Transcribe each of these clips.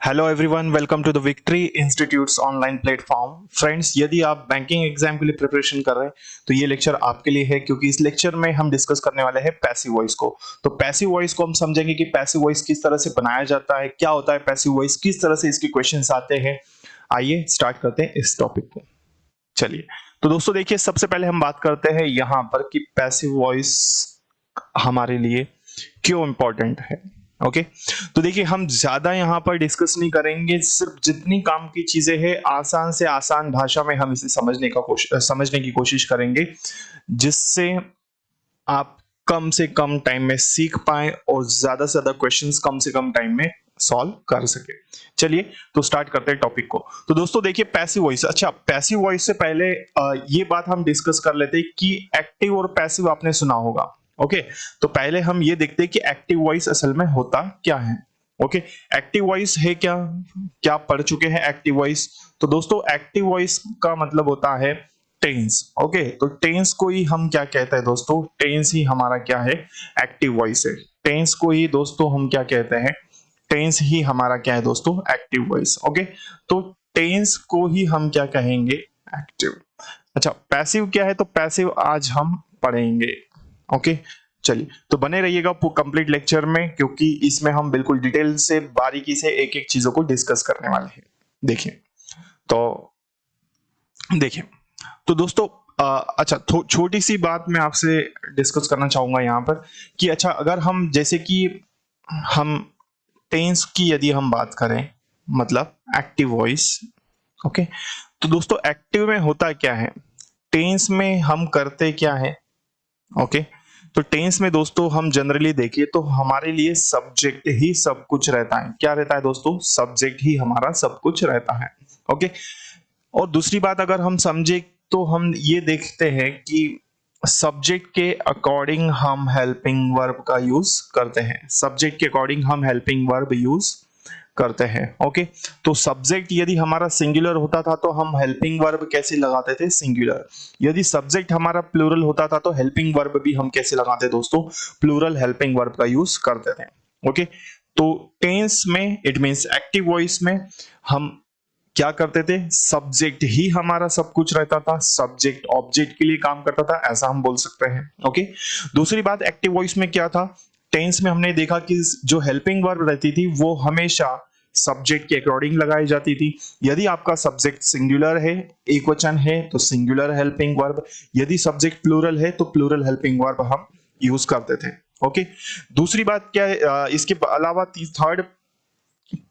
Hello everyone, welcome to the victory institutes online platform. Friends, यदि आप banking exam के लिए प्रिपरेशन कर रहे हैं तो ये लेक्चर आपके लिए है, क्योंकि इस लेक्चर में हम डिस्कस करने वाले हैं पैसिव वॉइस को। तो पैसिव वॉइस को हम समझेंगे कि पैसिव वॉइस किस तरह से बनाया जाता है, क्या होता है पैसिव वॉइस, किस तरह से इसके क्वेश्चंस आते हैं। आइए स्टार्ट करते हैं इस टॉपिक को। चलिए, तो दोस्तों देखिए, सबसे पहले हम बात करते हैं यहाँ पर कि पैसिव वॉइस हमारे लिए क्यों इंपॉर्टेंट है। ओके, तो देखिए, हम ज्यादा यहाँ पर डिस्कस नहीं करेंगे, सिर्फ जितनी काम की चीजें हैं आसान से आसान भाषा में हम इसे समझने की कोशिश करेंगे, जिससे आप कम से कम टाइम में सीख पाए और ज्यादा से ज्यादा क्वेश्चंस कम से कम टाइम में सॉल्व कर सके। चलिए, तो स्टार्ट करते हैं टॉपिक को। तो दोस्तों देखिए, पैसिव वॉइस, अच्छा, पैसिव वॉइस से पहले ये बात हम डिस्कस कर लेते हैं कि एक्टिव और पैसिव आपने सुना होगा। ओके, तो पहले हम ये देखते हैं कि एक्टिव वॉइस असल में होता क्या है। ओके, एक्टिव वॉइस है क्या, क्या पढ़ चुके हैं एक्टिव वॉइस? तो दोस्तों, एक्टिव वॉइस का मतलब होता है टेंस। ओके, तो टेंस को ही हम क्या कहते हैं दोस्तों? टेंस ही हमारा क्या है? एक्टिव वॉइस है। टेंस को ही दोस्तों हम क्या कहते हैं? टेंस ही हमारा क्या है दोस्तों? Active voice. ओके, तो टेंस को ही हम क्या कहेंगे? एक्टिव। अच्छा, पैसिव क्या है? तो पैसिव आज हम पढ़ेंगे। ओके, चलिए, तो बने रहिएगा कंप्लीट लेक्चर में, क्योंकि इसमें हम बिल्कुल डिटेल से बारीकी से एक एक चीजों को डिस्कस करने वाले हैं। देखिए, तो देखिए, तो दोस्तों अच्छा, छोटी सी बात मैं आपसे डिस्कस करना चाहूंगा यहाँ पर कि अच्छा, अगर हम जैसे कि हम टेंस की यदि हम बात करें, मतलब एक्टिव वॉइस। ओके, तो दोस्तों एक्टिव में होता क्या है, टेंस में हम करते क्या है? ओके, तो टेंस में दोस्तों हम जनरली देखिए तो हमारे लिए सब्जेक्ट ही सब कुछ रहता है। क्या रहता है दोस्तों? सब्जेक्ट ही हमारा सब कुछ रहता है। ओके, और दूसरी बात अगर हम समझे तो हम ये देखते हैं कि सब्जेक्ट के अकॉर्डिंग हम हेल्पिंग वर्ब का यूज करते हैं। सब्जेक्ट के अकॉर्डिंग हम हेल्पिंग वर्ब यूज करते हैं। ओके, तो सब्जेक्ट यदि हमारा सिंगुलर होता था तो हम हेल्पिंग वर्ब कैसे लगाते थे? सिंगुलर। यदि सब्जेक्ट हमारा प्लूरल होता था तो हेल्पिंग वर्ब भी हम कैसे लगाते दोस्तों? प्लूरल हेल्पिंग वर्ब का यूज करते थे। ओके, तो टेंस में, इट मींस एक्टिव वॉइस में, हम क्या करते थे? सब्जेक्ट ही हमारा सब कुछ रहता था, सब्जेक्ट ऑब्जेक्ट के लिए काम करता था, ऐसा हम बोल सकते हैं। ओके, दूसरी बात, एक्टिव वॉइस में क्या था? टेंस में हमने देखा कि जो हेल्पिंग वर्ब रहती थी वो हमेशा सब्जेक्ट के अकॉर्डिंग लगाई जाती थी। यदि आपका सब्जेक्ट सिंगुलर है, एक वचन है, तो सिंगुलर हेल्पिंग वर्ब। यदि सब्जेक्ट प्लूरल है तो प्लूरल हेल्पिंग वर्ब हम यूज करते थे। ओके, दूसरी बात क्या है, इसके अलावा थर्ड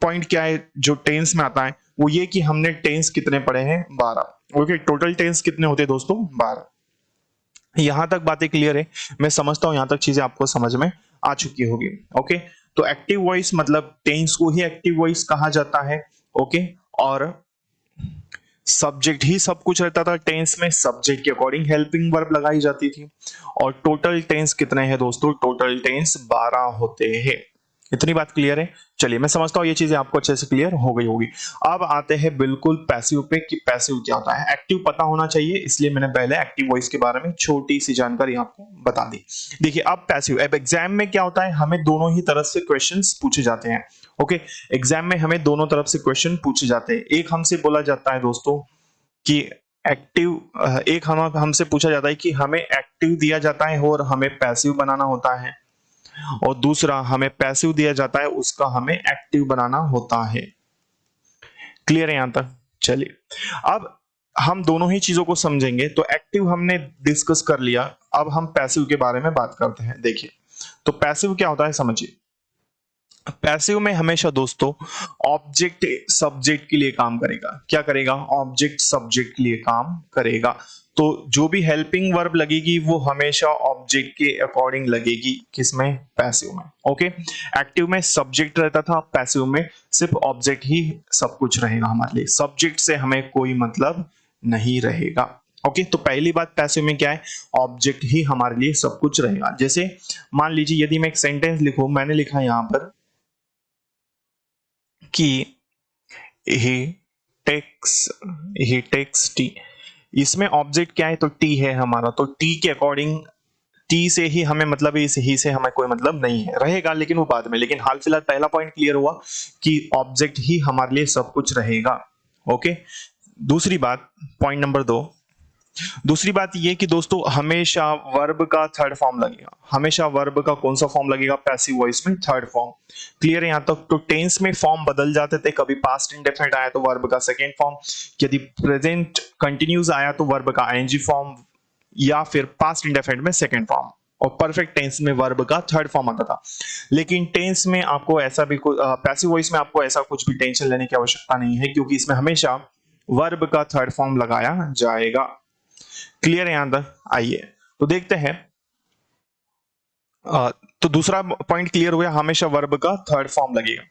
पॉइंट क्या है जो टेंस में आता है, वो ये कि हमने टेंस कितने पढ़े हैं? 12। ओके, टोटल टेंस कितने होते हैं दोस्तों? 12। यहां तक बातें क्लियर है? मैं समझता हूं यहां तक चीजें आपको समझ में आ चुकी होगी। ओके, तो एक्टिव वॉइस मतलब टेंस को ही एक्टिव वॉइस कहा जाता है। ओके, और सब्जेक्ट ही सब कुछ रहता था टेंस में, सब्जेक्ट के अकॉर्डिंग हेल्पिंग वर्ब लगाई जाती थी। और टोटल टेंस कितने हैं दोस्तों? टोटल टेंस 12 होते हैं। इतनी बात क्लियर है? चलिए, मैं समझता हूं ये चीजें आपको अच्छे से क्लियर हो गई होगी। अब आते हैं बिल्कुल पैसिव पे कि पैसिव क्या होता है। एक्टिव पता होना चाहिए, इसलिए मैंने पहले एक्टिव वॉइस के बारे में छोटी सी जानकारी आपको बता दी। देखिए, अब पैसिव, अब एग्जाम में क्या होता है, हमें दोनों ही तरफ से क्वेश्चंस पूछे जाते हैं। ओके, एग्जाम में हमें दोनों तरफ से क्वेश्चन पूछे जाते हैं। एक हमसे बोला जाता है दोस्तों कि एक्टिव, एक हमसे पूछा जाता है कि हमें एक्टिव दिया जाता है और हमें पैसिव बनाना होता है, और दूसरा हमें पैसिव दिया जाता है, उसका हमें एक्टिव बनाना होता है। क्लियर है यहां तक? चलिए, अब हम दोनों ही चीजों को समझेंगे। तो एक्टिव हमने डिस्कस कर लिया, अब हम पैसिव के बारे में बात करते हैं। देखिए, तो पैसिव क्या होता है समझिए। पैसिव में हमेशा दोस्तों ऑब्जेक्ट सब्जेक्ट के लिए काम करेगा। क्या करेगा? ऑब्जेक्ट सब्जेक्ट के लिए काम करेगा। तो जो भी हेल्पिंग वर्ब लगेगी वो हमेशा ऑब्जेक्ट के अकॉर्डिंग लगेगी। किसमें? पैसिव में। ओके, एक्टिव में सब्जेक्ट रहता था, पैसिव में सिर्फ ऑब्जेक्ट ही सब कुछ रहेगा हमारे लिए, सब्जेक्ट से हमें कोई मतलब नहीं रहेगा। ओके, तो पहली बात पैसिव में क्या है? ऑब्जेक्ट ही हमारे लिए सब कुछ रहेगा। जैसे मान लीजिए यदि मैं एक सेंटेंस लिखूं, मैंने लिखा यहां पर कि he takes he takes T, इसमें ऑब्जेक्ट क्या है? तो टी है हमारा, तो टी के अकॉर्डिंग टी से ही हमें मतलब है, इस ही से हमें कोई मतलब नहीं है, रहेगा लेकिन वो बाद में। लेकिन हाल फिलहाल पहला पॉइंट क्लियर हुआ कि ऑब्जेक्ट ही हमारे लिए सब कुछ रहेगा। ओके, दूसरी बात, पॉइंट नंबर 2, दूसरी बात ये कि दोस्तों हमेशा वर्ब का थर्ड फॉर्म लगेगा। हमेशा वर्ब का कौन सा फॉर्म लगेगा? पैसिव वॉइस में थर्ड फॉर्म। क्लियर है यहां तक? तो टेंस में फॉर्म बदल जाते थे, कभी पास्ट इंडेफिनिट आया तो वर्ब का सेकेंड फॉर्म, यदि प्रेजेंट कंटिन्यूस आया तो वर्ब का आईएनजी फॉर्म, या फिर पास्ट इंडेफिनिट में सेकेंड फॉर्म, और परफेक्ट टेंस में वर्ब का थर्ड फॉर्म आता था। लेकिन टेंस में आपको ऐसा भी पैसिव वॉइस में आपको ऐसा कुछ भी टेंशन लेने की आवश्यकता नहीं है, क्योंकि इसमें हमेशा वर्ब का थर्ड फॉर्म लगाया जाएगा। क्लियर है यहां तक? आइए तो देखते हैं। तो दूसरा पॉइंट क्लियर हुआ, हमेशा वर्ब का थर्ड फॉर्म लगेगा।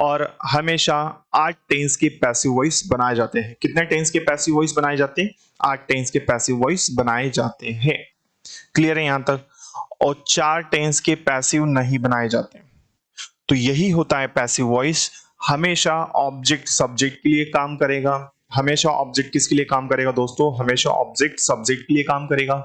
और हमेशा 8 टेंस के पैसिव वॉइस बनाए जाते हैं। कितने टेंस के पैसिव वॉइस बनाए जाते हैं? 8 टेंस के पैसिव वॉइस बनाए जाते हैं। क्लियर है यहां तक? और 4 टेंस के पैसिव नहीं बनाए जाते। तो यही होता है पैसिव वॉइस। हमेशा ऑब्जेक्ट सब्जेक्ट के लिए काम करेगा। हमेशा ऑब्जेक्ट किसके लिए काम करेगा दोस्तों? हमेशा ऑब्जेक्ट सब्जेक्ट के लिए काम करेगा।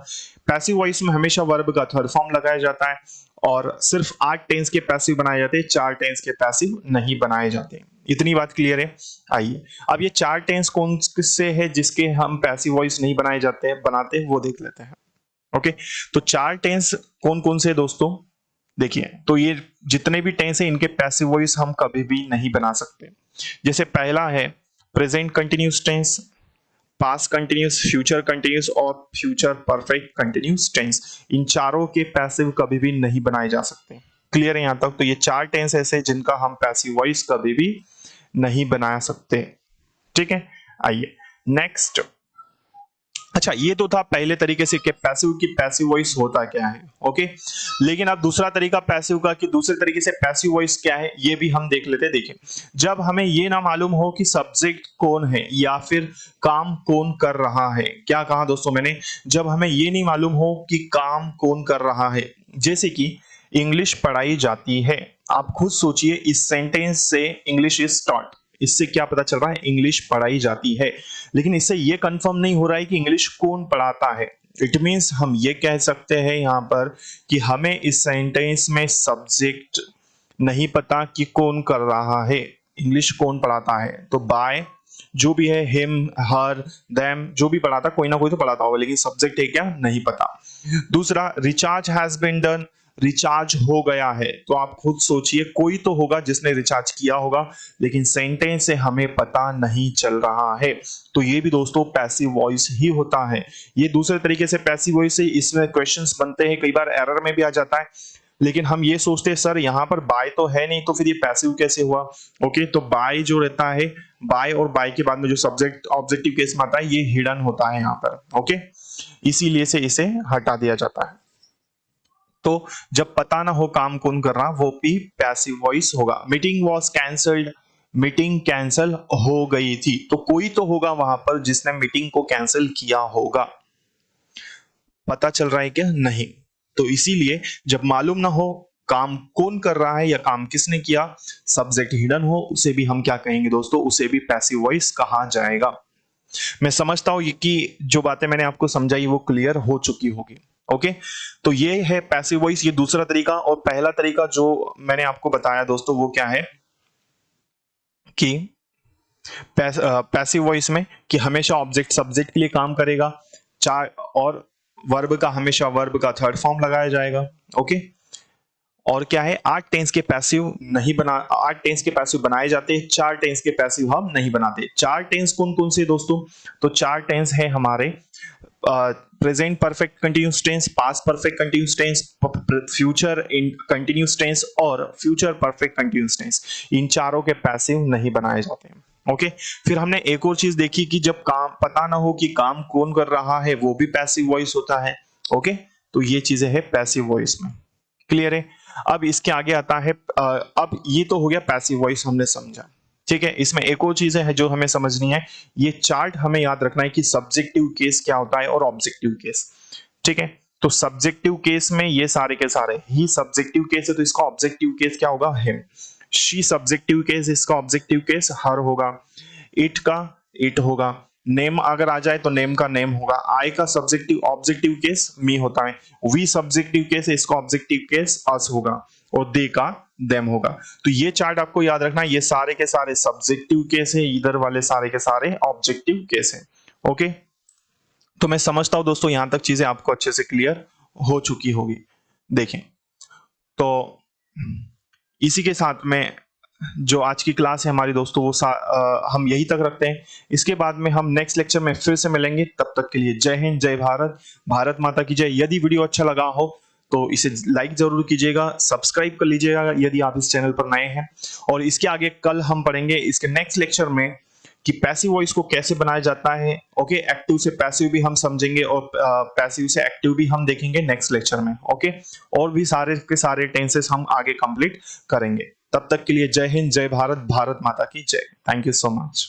पैसिव वॉइस में हमेशा वर्ब का थर्ड फॉर्म लगाया जाता है, और सिर्फ 8 टेंस के पैसिव बनाए जाते हैं, 4 टेंस के पैसिव नहीं बनाए जाते। इतनी बात क्लियर है? आइए अब ये 4 टेंस कौन से है जिसके हम पैसिव वॉइस नहीं बनाए जाते हैं, बनाते हैं, वो देख लेते हैं। ओके, तो 4 टेंस कौन कौन से दोस्तों? देखिए, तो ये जितने भी टेंस है इनके पैसिव वॉइस हम कभी भी नहीं बना सकते। जैसे पहला है present continuous tense, past continuous, future continuous और फ्यूचर परफेक्ट कंटिन्यूस टेंस। इन चारों के पैसिव कभी भी नहीं बनाए जा सकते। क्लियर है यहां तक? तो ये 4 टेंस ऐसे जिनका हम पैसिव वॉइस कभी भी नहीं बना सकते। ठीक है, आइए नेक्स्ट। अच्छा, ये तो था पहले तरीके से कि पैसिव की पैसिव वॉइस होता क्या है। ओके, लेकिन अब दूसरा तरीका पैसिव का कि दूसरे तरीके से पैसिव वॉइस क्या है ये भी हम देख लेते हैं। देखिए, जब हमें ये ना मालूम हो कि सब्जेक्ट कौन है या फिर काम कौन कर रहा है। क्या कहा दोस्तों मैंने? जब हमें ये नहीं मालूम हो कि काम कौन कर रहा है। जैसे कि इंग्लिश पढ़ाई जाती है। आप खुद सोचिए, इस सेंटेंस से इंग्लिश इज टॉट, इससे क्या पता चल रहा है? इंग्लिश पढ़ाई जाती है। लेकिन इससे ये कंफर्म नहीं हो रहा है कि इंग्लिश कौन पढ़ाता है। इट मींस हम ये कह सकते हैं यहां पर कि हमें इस सेंटेंस में सब्जेक्ट नहीं पता कि कौन कर रहा है, इंग्लिश कौन पढ़ाता है। तो बाय जो भी है, हिम, हर, देम, जो भी पढ़ाता, कोई ना कोई तो पढ़ाता होगा, लेकिन सब्जेक्ट है क्या, नहीं पता। दूसरा, recharge has been done, recharge हो गया है। तो आप खुद सोचिए, कोई तो होगा जिसने रिचार्ज किया होगा, लेकिन सेंटेंस से हमें पता नहीं चल रहा है। तो ये भी दोस्तों पैसिव वॉइस ही होता है। ये दूसरे तरीके से पैसिव वॉइस से इसमें क्वेश्चंस बनते हैं, कई बार एरर में भी आ जाता है। लेकिन हम ये सोचते हैं सर यहाँ पर बाय तो है नहीं, तो फिर ये पैसिव कैसे हुआ? ओके, तो बाय जो रहता है, बाय और बाय के बाद में जो सब्जेक्ट ऑब्जेक्टिव केस में आता है, ये हिडन होता है यहाँ पर। ओके, इसीलिए से इसे हटा दिया जाता है। तो जब पता ना हो काम कौन कर रहा, वो भी पैसिव वॉइस होगा। Meeting was cancelled, meeting cancel हो गई थी। तो कोई तो होगा वहां पर जिसने मीटिंग को कैंसिल किया होगा। पता चल रहा है क्या? नहीं। तो इसीलिए जब मालूम ना हो काम कौन कर रहा है या काम किसने किया, सब्जेक्ट हिडन हो, उसे भी हम क्या कहेंगे दोस्तों? उसे भी पैसिव वॉइस कहा जाएगा। मैं समझता हूं कि जो बातें मैंने आपको समझाई वो क्लियर हो चुकी होगी। ओके, तो ये है पैसिव वॉइस, ये दूसरा तरीका। और पहला तरीका जो मैंने आपको बताया दोस्तों, वो क्या है कि पैसिव वॉइस में कि हमेशा ऑब्जेक्ट सब्जेक्ट के लिए काम करेगा, चार, और वर्ब का हमेशा वर्ब का थर्ड फॉर्म लगाया जाएगा। ओके, और क्या है, 8 टेंस के पैसिव नहीं बना, 8 टेंस के पैसिव बनाए जाते हैं, 4 टेंस के पैसिव हम नहीं बनाते। 4 टेंस कौन कौन से दोस्तों? तो 4 टेंस है हमारे present perfect continuous tense, past perfect continuous tense, future in continuous tense और फ्यूचर परफेक्ट कंटिन्यूस टेंस। इन चारों के पैसिव नहीं बनाए जाते हैं। ओके, फिर हमने एक और चीज देखी कि जब काम पता ना हो कि काम कौन कर रहा है, वो भी पैसिव वॉइस होता है। ओके, तो ये चीजें है पैसिव वॉइस में। क्लियर है? अब इसके आगे आता है, अब ये तो हो गया पैसिव वॉइस, हमने समझा। ठीक है, इसमें एक और चीज है जो हमें समझनी है। ये चार्ट हमें याद रखना है कि सब्जेक्टिव केस क्या होता है और ऑब्जेक्टिव केस। ठीक है, तो सब्जेक्टिव केस में ये सारे के सारे ही सब्जेक्टिव केस है, तो इसका ऑब्जेक्टिव केस क्या होगा? हिम। शी सब्जेक्टिव केस, इसका ऑब्जेक्टिव केस हर होगा। इट का इट होगा। नेम अगर आ जाए तो नेम का नेम होगा, आई का सब्जेक्टिव ऑब्जेक्टिव केस मी होता है, वी सब्जेक्टिव केस इसका ऑब्जेक्टिव केस अस होगा और दे का देम होगा। तो ये चार्ट आपको याद रखना, ये सारे के सारे सब्जेक्टिव केस है, इधर वाले सारे के सारे ऑब्जेक्टिव केस है। ओके, तो मैं समझता हूं दोस्तों यहां तक चीजें आपको अच्छे से क्लियर हो चुकी होगी। देखें तो इसी के साथ में जो आज की क्लास है हमारी दोस्तों वो हम यही तक रखते हैं। इसके बाद में हम नेक्स्ट लेक्चर में फिर से मिलेंगे, तब तक के लिए जय हिंद, जय भारत, भारत माता की जय। यदि वीडियो अच्छा लगा हो तो इसे लाइक जरूर कीजिएगा, सब्सक्राइब कर लीजिएगा यदि आप इस चैनल पर नए हैं। और इसके आगे कल हम पढ़ेंगे इसके नेक्स्ट लेक्चर में कि पैसिव वॉइस को कैसे बनाया जाता है। ओके, एक्टिव से पैसिव भी हम समझेंगे और पैसिव से एक्टिव भी हम देखेंगे नेक्स्ट लेक्चर में। ओके, और भी सारे के सारे टेंसेस हम आगे कंप्लीट करेंगे। तब तक के लिए जय हिंद, जय भारत, भारत माता की जय। Thank you so much.